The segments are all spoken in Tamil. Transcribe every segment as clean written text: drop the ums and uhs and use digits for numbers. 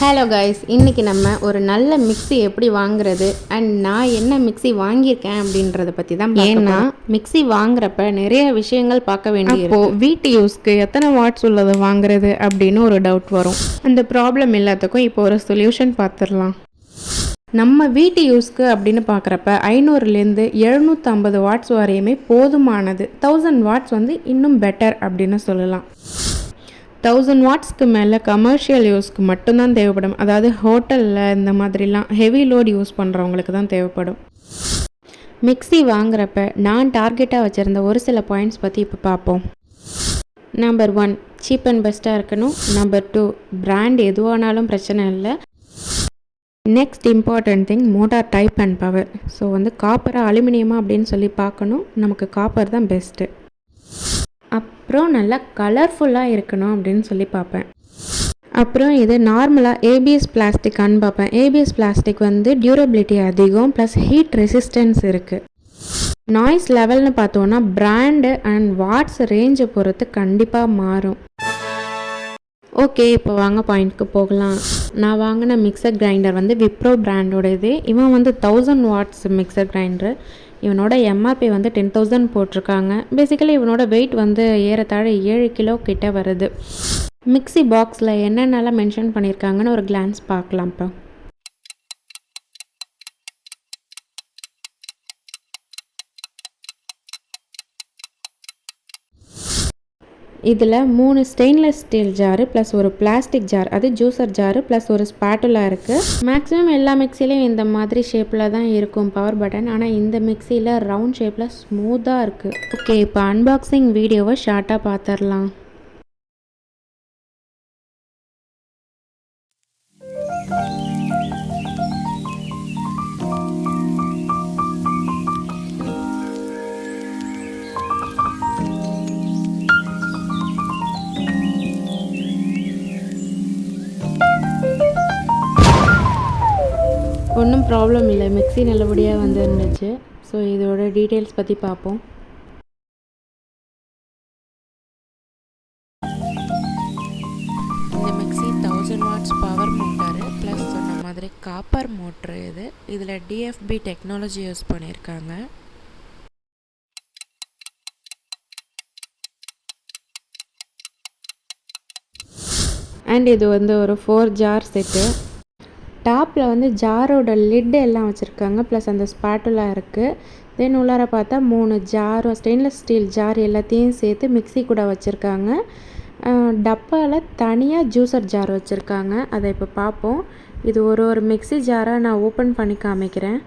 ஹலோ கைஸ், இன்றைக்கி நம்ம ஒரு நல்ல மிக்ஸி எப்படி வாங்குறது அண்ட் நான் என்ன மிக்ஸி வாங்கியிருக்கேன் அப்படின்றத பற்றி தான். ஏன்னா மிக்ஸி வாங்குறப்ப நிறைய விஷயங்கள் பார்க்க வேண்டியிருக்கும். வீட்டு யூஸ்க்கு எத்தனை வாட்ஸ் உள்ளது வாங்குறது அப்படின்னு ஒரு டவுட் வரும். அந்த ப்ராப்ளம் எல்லாத்துக்கும் இப்போ ஒரு சொல்யூஷன் பார்த்துடலாம். நம்ம வீட்டு யூஸ்க்கு அப்படின்னு பார்க்குறப்ப 500லேருந்து 750 வாட்ஸ் வரையுமே போதுமானது. 1000 வாட்ஸ் வந்து இன்னும் பெட்டர் அப்படின்னு சொல்லலாம். 1000 வாட்ஸ்க்கு மேலே கமர்ஷியல் யூஸ்க்கு மட்டும்தான் தேவைப்படும். அதாவது ஹோட்டலில் இந்த மாதிரிலாம் ஹெவி லோட் யூஸ் பண்ணுறவங்களுக்கு தான் தேவைப்படும். மிக்ஸி வாங்குறப்ப நான் டார்கெட்டாக வச்சுருந்த ஒரு சில பாயிண்ட்ஸ் பற்றி இப்போ பார்ப்போம். நம்பர் 1, சீப் அண்ட் பெஸ்ட்டாக இருக்கணும். நம்பர் 2, பிராண்ட் எதுவானாலும் பிரச்சனை இல்லை. Next important thing, motor type and power. So வந்து காப்பரா அலுமினியமா அப்படின்னு சொல்லி பார்க்கணும். நமக்கு காப்பர் தான் பெஸ்ட்டு. அப்புறம் நல்லா கலர்ஃபுல்லாக இருக்கணும் அப்படின்னு சொல்லி பார்ப்பேன். அப்புறம் இது நார்மலாக ஏபிஎஸ் பிளாஸ்டிக்கான்னு பார்ப்பேன். ஏபிஎஸ் பிளாஸ்டிக் வந்து டியூரபிலிட்டி அதிகம், ப்ளஸ் ஹீட் ரெசிஸ்டன்ஸ் இருக்குது. நாய்ஸ் லெவல்னு பார்த்தோன்னா பிராண்டு அண்ட் வாட்ஸ் ரேஞ்சை பொறுத்து கண்டிப்பாக மாறும். ஓகே, இப்போ வாங்க பாயிண்ட்க்கு போகலாம். நான் வாங்கின மிக்சர் கிரைண்டர் வந்து விப்ரோ பிராண்டோட இது. இவன் வந்து 1000 வாட்ஸ் மிக்சர் கிரைண்டரு. இவனோட எம்ஆர்பி வந்து 10,000 போட்டிருக்காங்க. பேசிக்கலி இவனோட வெயிட் வந்து ஏறத்தாழ 7 கிலோ கிட்ட வருது. மிக்ஸி பாக்ஸில் என்னென்னலாம் மென்ஷன் பண்ணியிருக்காங்கன்னு ஒரு கிளான்ஸ் பார்க்கலாம். இப்போ இதில் 3 ஸ்டெயின்லெஸ் ஸ்டீல் ஜாரு ப்ளஸ் ஒரு பிளாஸ்டிக் ஜார், அது ஜூஸர் ஜாரு ப்ளஸ் ஒரு ஸ்பேட்டுலா இருக்குது. மேக்ஸிமம் எல்லா மிக்சிலையும் இந்த மாதிரி ஷேப்பில் தான் இருக்கும் பவர் பட்டன். ஆனால் இந்த மிக்சியில் ரவுண்ட் ஷேப்பில் ஸ்மூத்தாக இருக்குது. ஓகே, இப்போ அன்பாக்சிங் வீடியோவை ஷார்ட்டாக பார்த்துடலாம். ஒன்றும் ப்ராப்ளம் இல்லை, மிக்ஸி நல்லபடியாக வந்து இருந்துச்சு. ஸோ இதோட டீட்டெயில்ஸ் பற்றி பார்ப்போம். இந்த mixie 1000 watts power motor plus சொன்ன மாதிரி காப்பர் மோட்ரு. இதில் டிஎஃப்பி டெக்னாலஜி யூஸ் பண்ணியிருக்காங்க. அண்ட் இது வந்து ஒரு 4 ஜார் செட்டு. டாப்பில் வந்து ஜாரோட லிட்டு எல்லாம் வச்சுருக்காங்க, ப்ளஸ் அந்த ஸ்பாட்டுலா இருக்குது. தென் உள்ளார பார்த்தா 3 ஜாரும் ஸ்டெயின்லெஸ் ஸ்டீல் ஜார் எல்லாத்தையும் சேர்த்து மிக்ஸி கூட வச்சுருக்காங்க. டப்பாவில் தனியாக ஜூஸர் ஜார் வச்சுருக்காங்க. அதை இப்போ பார்ப்போம். இது ஒரு மிக்ஸி ஜாராக நான் ஓப்பன் பண்ணி காமிக்கிறேன்.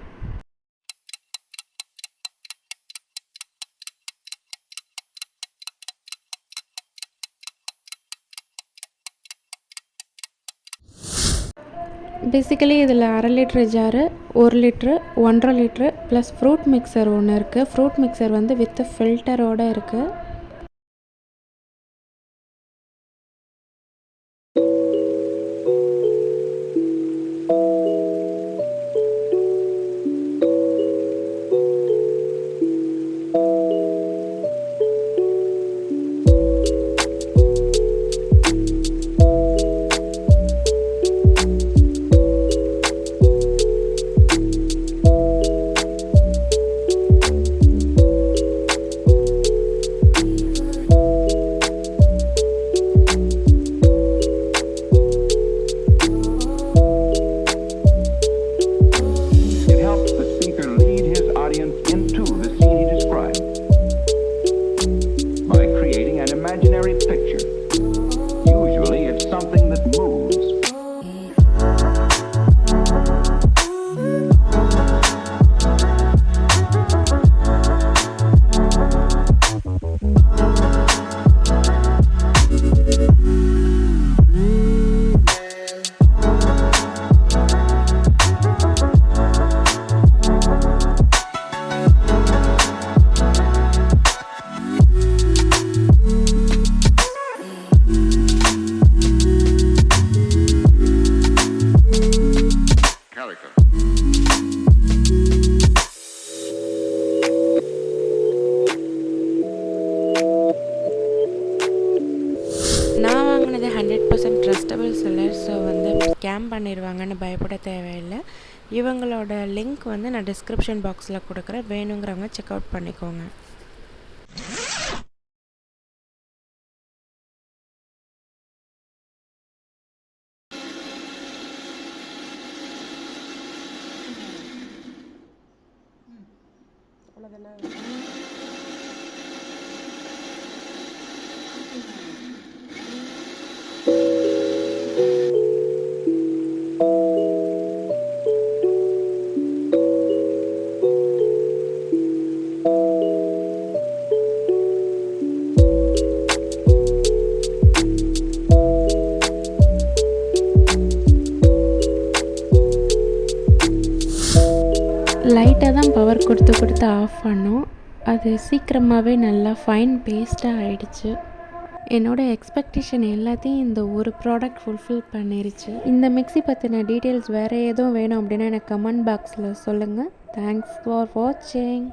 பேசிக்கலி இதில் 1/2 litre jar, 1 litre, 1.5 litre plus fruit mixer ஒன்று இருக்குது. ஃப்ரூட் மிக்சர் வந்து வித் ஃபில்டரோடு இருக்குது. ஸ்கேம் பண்ணிடுவாங்கன்னு பயப்பட தேவையில்லை. இவங்களோட லிங்க் வந்து நான் டிஸ்கிரிப்ஷன் பாக்ஸில் கொடுக்குறேன், வேணுங்கிறவங்க செக் அவுட் பண்ணிக்கோங்க. லைட்டாக தான் பவர் கொடுத்து ஆஃப் பண்ணோம். அது சீக்கிரமாகவே நல்லா ஃபைன் பேஸ்ட்டாக ஆயிடுச்சு. என்னோடய எக்ஸ்பெக்டேஷன் எல்லாத்தையும் இந்த ஒரு ப்ராடக்ட் ஃபுல்ஃபில் பண்ணிருச்சு. இந்த மிக்ஸி பற்றின டீட்டெயில்ஸ் வேறு எதுவும் வேணும் அப்படின்னா எனக்கு கமெண்ட் பாக்ஸில் சொல்லுங்கள். தேங்க்ஸ் ஃபார் வாட்சிங்.